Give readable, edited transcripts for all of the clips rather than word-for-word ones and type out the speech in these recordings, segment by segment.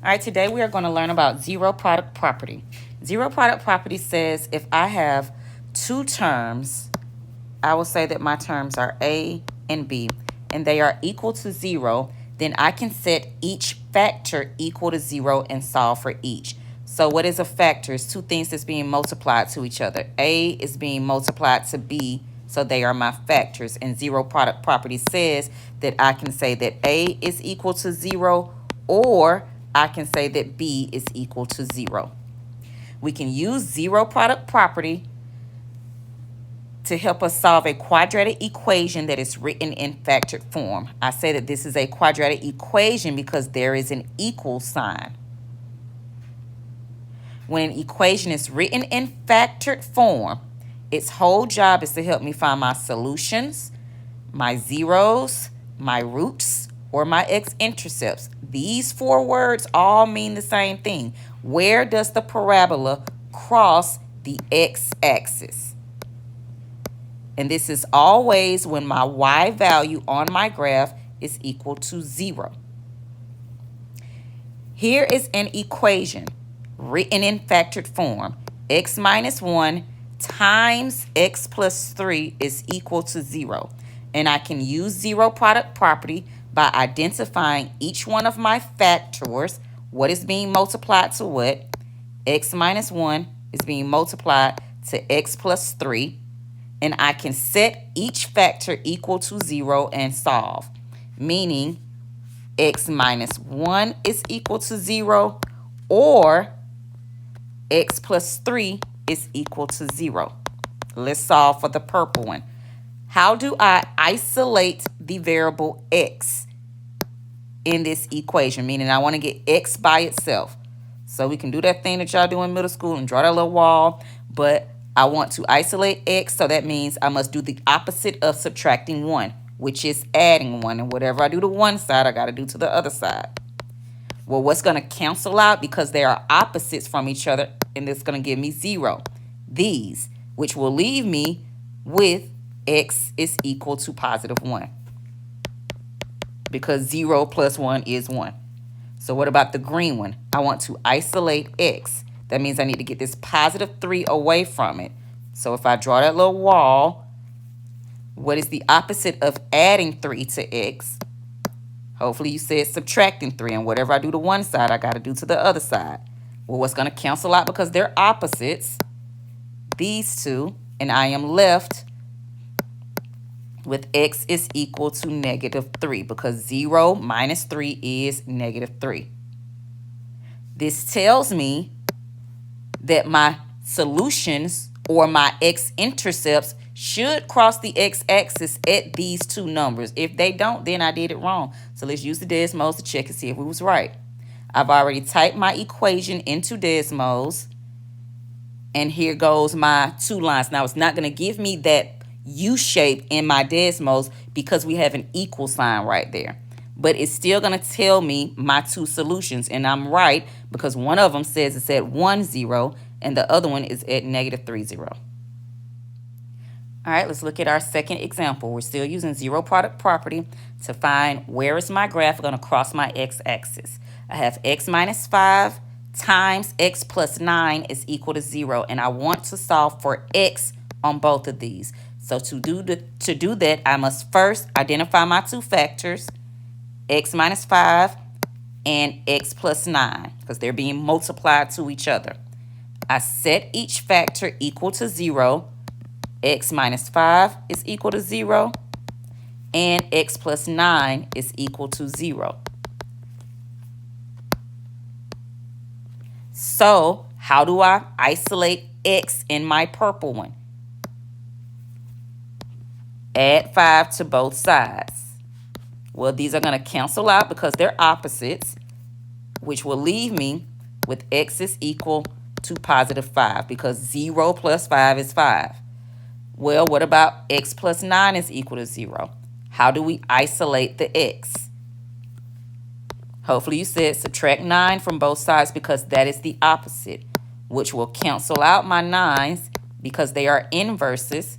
All right, today we are going to learn about zero product property. Zero product property says if I have two terms, I will say that my terms are A and B, and they are equal to 0, then I can set each factor equal to 0 and solve for each. So what is a factor? It's two things that's being multiplied to each other. A is being multiplied to B, so they are my factors. And zero product property says that I can say that A is equal to 0, or I can say that B is equal to 0. We can use zero product property to help us solve a quadratic equation that is written in factored form. I say that this is a quadratic equation because there is an equal sign. When an equation is written in factored form, its whole job is to help me find my solutions, my zeros, my roots, or my x-intercepts. These four words all mean the same thing. Where does the parabola cross the x-axis? And this is always when my y value on my graph is equal to 0. Here is an equation written in factored form. X minus 1 times x plus 3 is equal to 0. And I can use zero product property by identifying each one of my factors. What is being multiplied to what? X minus 1 is being multiplied to x plus 3. And I can set each factor equal to 0 and solve. Meaning x minus 1 is equal to 0, or x plus 3 is equal to 0. Let's solve for the purple one. How do I isolate the variable x in this equation? Meaning I want to get x by itself. So we can do that thing that y'all do in middle school and draw that little wall. But I want to isolate x, so that means I must do the opposite of subtracting 1, which is adding 1. And whatever I do to one side, I got to do to the other side. Well, what's going to cancel out because they are opposites from each other, and it's going to give me 0. These, which will leave me with x is equal to positive 1. Because 0 plus 1 is 1. So what about the green one? I want to isolate x. That means I need to get this positive 3 away from it. So if I draw that little wall, what is the opposite of adding 3 to x? Hopefully you said subtracting 3. And whatever I do to one side, I got to do to the other side. Well, what's going to cancel out because they're opposites? These two. And I am left with x is equal to negative 3. Because 0 minus 3 is negative 3. This tells me that my solutions or my x-intercepts should cross the x-axis at these two numbers. If they don't, then I did it wrong. So let's use the Desmos to check and see if we was right. I've already typed my equation into Desmos. And here goes my two lines. Now, it's not going to give me that U shape in my Desmos because we have an equal sign right there. But it's still going to tell me my two solutions. And I'm right because one of them says it's at 1, 0, and the other one is at negative 3, 0. All right, let's look at our second example. We're still using zero product property to find where is my graph going to cross my x-axis. I have x minus 5 times x plus 9 is equal to 0, and I want to solve for x on both of these. So to do that, I must first identify my two factors, x minus 5 and x plus 9, because they're being multiplied to each other. I set each factor equal to 0. X minus 5 is equal to 0, and x plus 9 is equal to 0. So how do I isolate x in my purple one? Add 5 to both sides. Well, these are going to cancel out because they're opposites, which will leave me with x is equal to positive 5 because 0 plus 5 is 5. Well, what about x plus 9 is equal to 0? How do we isolate the x? Hopefully you said subtract 9 from both sides because that is the opposite, which will cancel out my 9s because they are inverses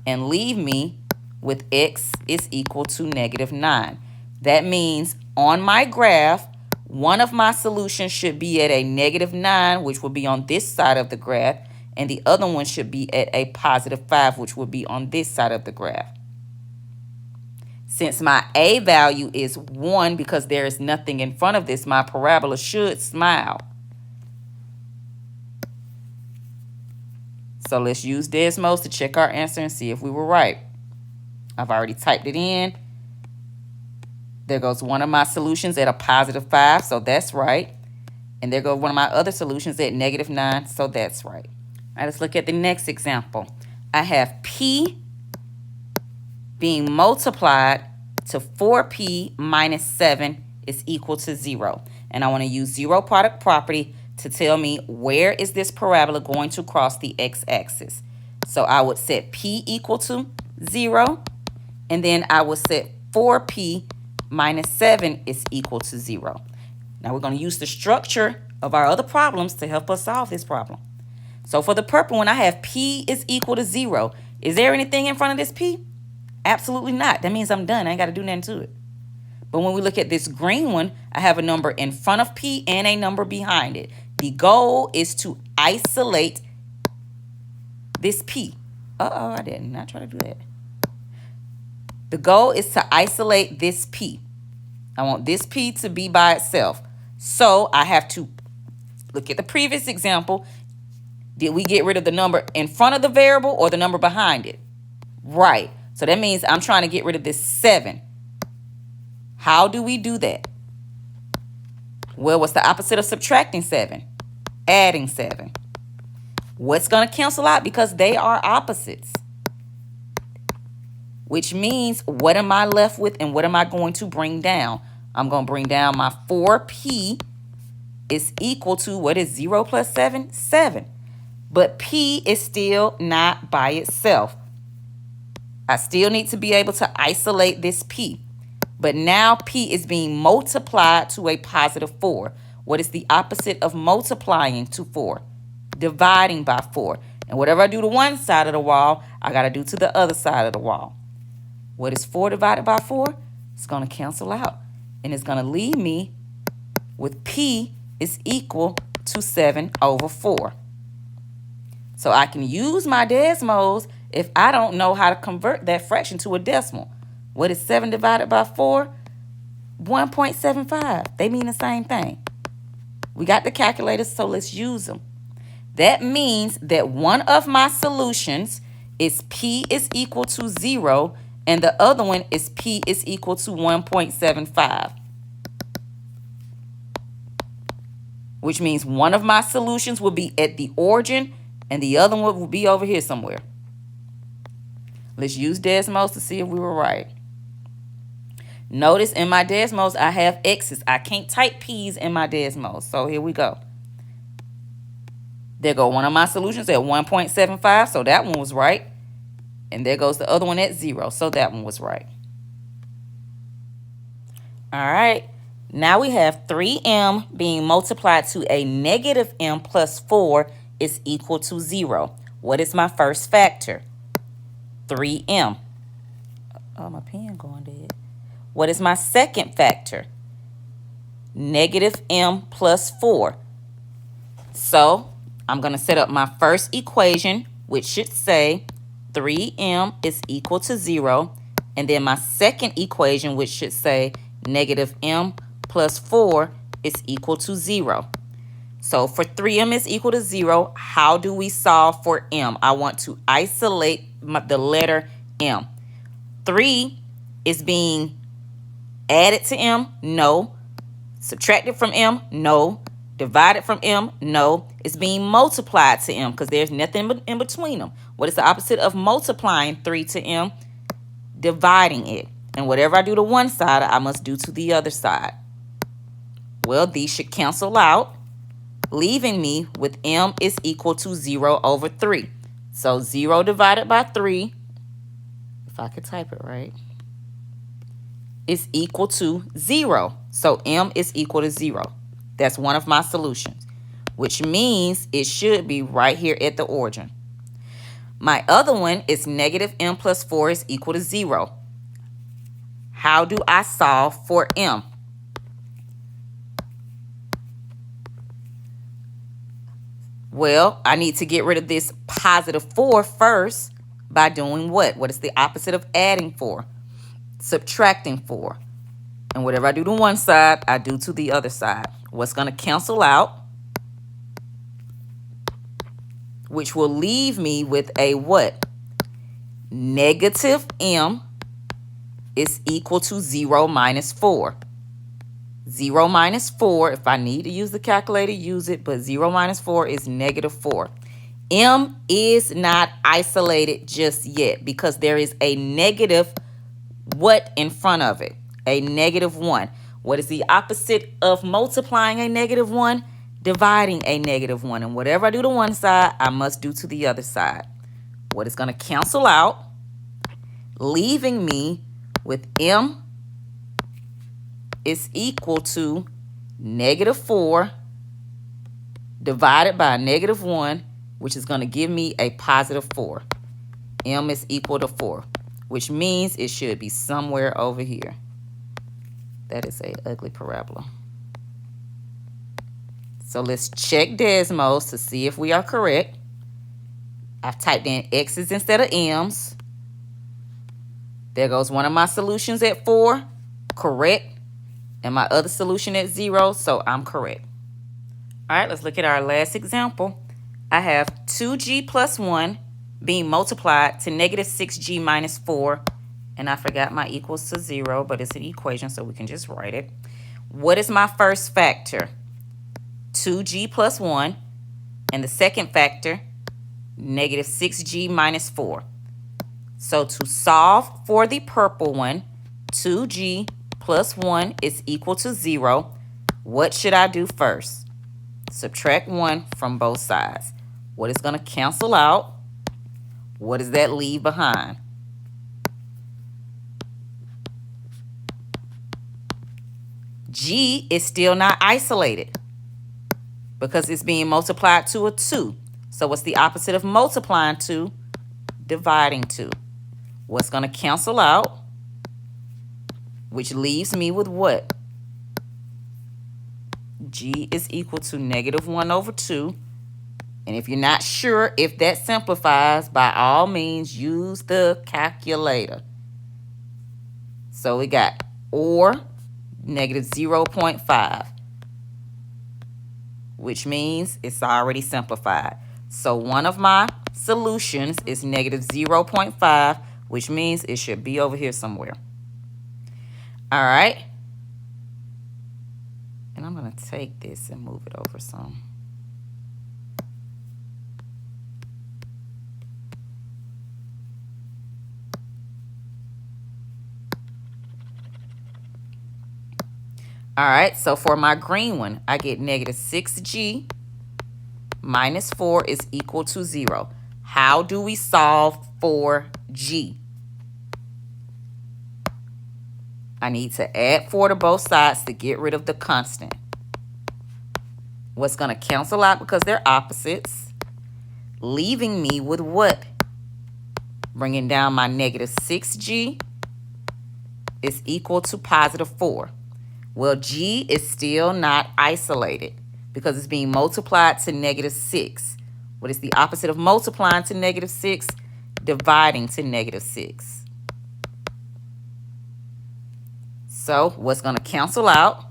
and leave me with x is equal to negative 9. That means on my graph, one of my solutions should be at a -9, which will be on this side of the graph, and the other one should be at a +5, which will be on this side of the graph. Since my A value is 1, because there is nothing in front of this, my parabola should smile. So let's use Desmos to check our answer and see if we were right. I've already typed it in. There goes one of my solutions at a +5, so that's right. And there goes one of my other solutions at -9, so that's right. All right, let's look at the next example. I have P being multiplied to 4P minus 7 is equal to 0. And I want to use zero product property to tell me where is this parabola going to cross the x-axis. So I would set P equal to 0, and then I would set 4P minus 7 is equal to 0. Now we're going to use the structure of our other problems to help us solve this problem. So for the purple one, I have P is equal to 0. Is there anything in front of this P? Absolutely not. That means I'm done. I ain't got to do nothing to it. But when we look at this green one, I have a number in front of P and a number behind it. The goal is to isolate this P. I did not try to do that. The goal is to isolate this P. I want this P to be by itself. So I have to look at the previous example. Did we get rid of the number in front of the variable or the number behind it? Right. So that means I'm trying to get rid of this 7. How do we do that? Well, what's the opposite of subtracting 7? Adding 7. What's going to cancel out because they are opposites? Which means, what am I left with and what am I going to bring down? I'm going to bring down my 4P is equal to, what is 0 plus 7? 7. But P is still not by itself. I still need to be able to isolate this P. But now P is being multiplied to a +4. What is the opposite of multiplying to 4? Dividing by 4. And whatever I do to one side of the wall, I got to do to the other side of the wall. What is 4 divided by 4? It's going to cancel out. And it's going to leave me with P is equal to 7/4. So I can use my Desmos if I don't know how to convert that fraction to a decimal. What is 7 divided by 4? 1.75. They mean the same thing. We got the calculators, so let's use them. That means that one of my solutions is P is equal to 0, and the other one is P is equal to 1.75. Which means one of my solutions will be at the origin, and the other one will be over here somewhere. Let's use Desmos to see if we were right. Notice in my Desmos, I have X's. I can't type P's in my Desmos. So here we go. There go one of my solutions at 1.75. So that one was right. And there goes the other one at 0. So that one was right. All right. Now we have 3m being multiplied to a -m plus 4 is equal to 0. What is my first factor? 3m. Oh, my pen going dead. What is my second factor? -m plus 4. So I'm going to set up my first equation, which should say 3m is equal to 0. And then my second equation, which should say -m plus 4 is equal to 0. So for 3m is equal to 0, how do we solve for m? I want to isolate the letter m. 3 is being added to m? No. Subtracted from m? No. Divided from m? No. It's being multiplied to m because there's nothing in between them. What is the opposite of multiplying 3 to m? Dividing it. And whatever I do to one side, I must do to the other side. Well, these should cancel out, leaving me with m is equal to 0/3. So 0 divided by 3, if I could type it right, is equal to 0. So m is equal to 0. That's one of my solutions, which means it should be right here at the origin. My other one is -m plus 4 is equal to 0. How do I solve for m? Well, I need to get rid of this positive 4 first by doing what? What is the opposite of adding 4? Subtracting 4. And whatever I do to one side, I do to the other side. What's going to cancel out? Which will leave me with a what? Negative m is equal to 0 minus 4. 0 minus 4, if I need to use the calculator, use it, but 0 minus 4 is negative 4. M is not isolated just yet because there is a negative what in front of it? A negative 1. What is the opposite of multiplying a negative 1? Dividing a negative 1. And whatever I do to one side, I must do to the other side. What is going to cancel out, leaving me with m is equal to negative 4 divided by negative 1, which is going to give me a positive 4. M is equal to 4, which means it should be somewhere over here. That is an ugly parabola. So let's check Desmos to see if we are correct. I've typed in x's instead of m's. There goes one of my solutions at 4, correct. And my other solution at 0, so I'm correct. All right, let's look at our last example. I have 2g plus 1 being multiplied to negative 6g minus 4. And I forgot my equals to 0, but it's an equation, so we can just write it. What is my first factor? 2g plus 1. And the second factor, negative 6g minus 4. So to solve for the purple one, 2g plus 1 is equal to 0. What should I do first? Subtract 1 from both sides. What is going to cancel out? What does that leave behind? G is still not isolated because it's being multiplied to a 2. So what's the opposite of multiplying 2? Dividing 2. What's going to cancel out? Which leaves me with what? G is equal to negative 1 over 2. And if you're not sure if that simplifies, by all means, use the calculator. So we got or negative 0.5, which means it's already simplified. So one of my solutions is negative 0.5, which means it should be over here somewhere. All right. And I'm going to take this and move it over some. All right, so for my green one, I get negative 6g minus 4 is equal to 0. How do we solve for g? I need to add 4 to both sides to get rid of the constant. What's going to cancel out because they're opposites, leaving me with what? Bringing down my negative 6g is equal to positive 4. Well, g is still not isolated because it's being multiplied to negative 6. What is the opposite of multiplying to negative 6? Dividing to negative 6. So what's going to cancel out,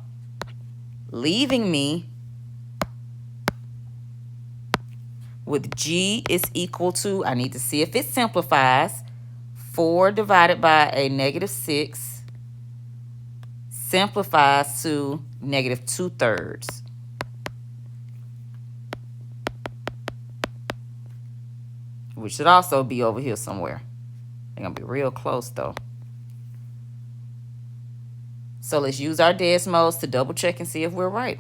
leaving me with g is equal to, I need to see if it simplifies, 4 divided by a negative 6 simplifies to negative 2/3. Which should also be over here somewhere. They're going to be real close though. So let's use our Desmos to double check and see if we're right.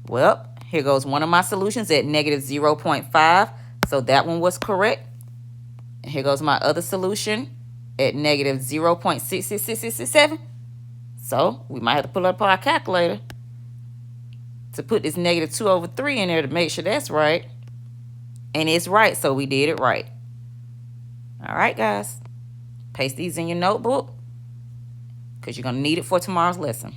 Well, here goes one of my solutions at negative 0.5. So that one was correct. And here goes my other solution at negative 0.66667. So we might have to pull up our calculator to put this negative 2 over 3 in there to make sure that's right. And it's right, so we did it right. All right, guys. Paste these in your notebook because you're going to need it for tomorrow's lesson.